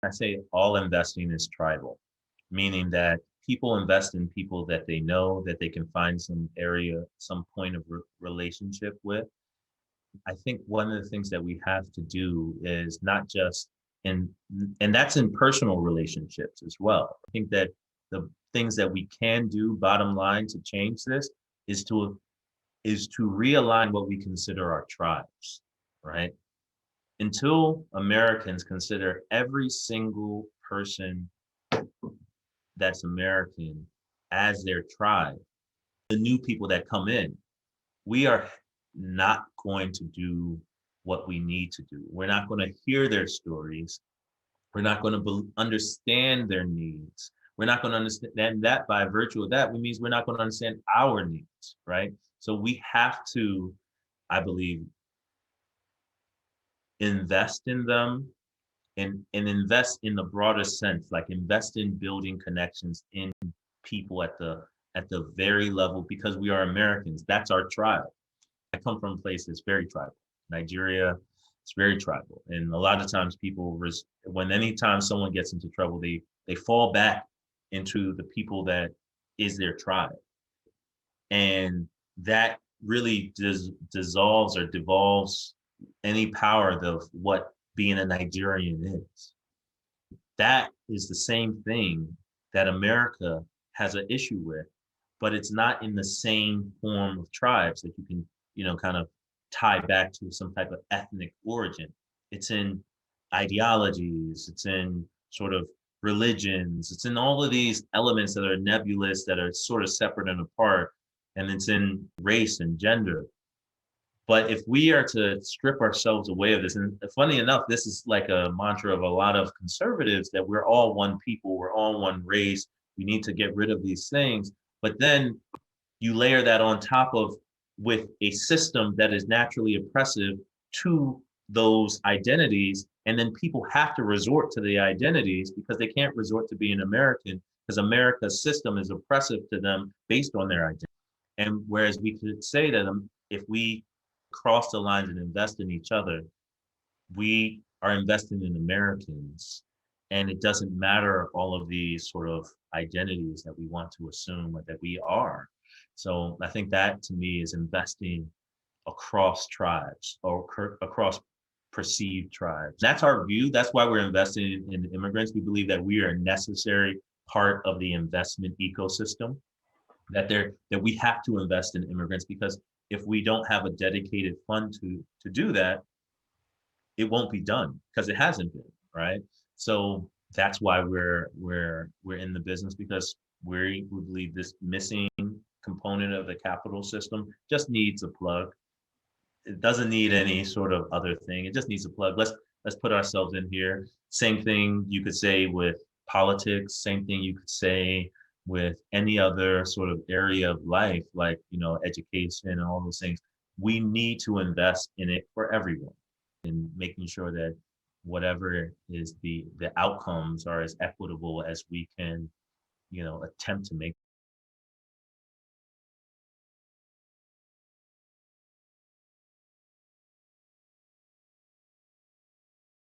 I say all investing is tribal, meaning that people invest in people that they know, that they can find some area, some point of relationship with. I think one of the things that we have to do is not just in, and that's in personal relationships as well. I think that the things that we can do, bottom line, to change this is to realign what we consider our tribes, right? Until Americans consider every single person that's American as their tribe, the new people that come in, we are not going to do what we need to do. We're not going to hear their stories. We're not going to understand their needs. We're not going to understand that by virtue of that, which means we're not going to understand our needs, right? So we have to, I believe, invest in them and invest in the broader sense, like invest in building connections in people at the very level because we are Americans. That's our tribe. I come from a place that's very tribal. Nigeria, it's very tribal. And a lot of times people, when anytime someone gets into trouble, they fall back into the people that is their tribe. And that really dissolves or devolves any power of what being a Nigerian is. That is the same thing that America has an issue with, but it's not in the same form of tribes that you can, kind of tie back to some type of ethnic origin. It's in ideologies, it's in sort of religions, it's in all of these elements that are nebulous, that are sort of separate and apart, and it's in race and gender. But if we are to strip ourselves away of this, and funny enough, this is like a mantra of a lot of conservatives that we're all one people, we're all one race, we need to get rid of these things. But then you layer that on top of with a system that is naturally oppressive to those identities. And then people have to resort to the identities because they can't resort to being American because America's system is oppressive to them based on their identity. And whereas we could say that if we cross the lines and invest in each other, we are investing in Americans. And it doesn't matter all of these sort of identities that we want to assume or that we are. So I think that to me is investing across tribes or across perceived tribes. That's our view. That's why we're investing in immigrants. We believe that we are a necessary part of the investment ecosystem, that we have to invest in immigrants because if we don't have a dedicated fund to do that, it won't be done because it hasn't been, right? So that's why we're in the business because we believe this missing component of the capital system just needs a plug. It doesn't need any sort of other thing. It just needs a plug. Let's put ourselves in here. Same thing you could say with politics. Same thing you could say with any other sort of area of life, like education and all those things. We need to invest in it for everyone and making sure that whatever is the outcomes are as equitable as we can, attempt to make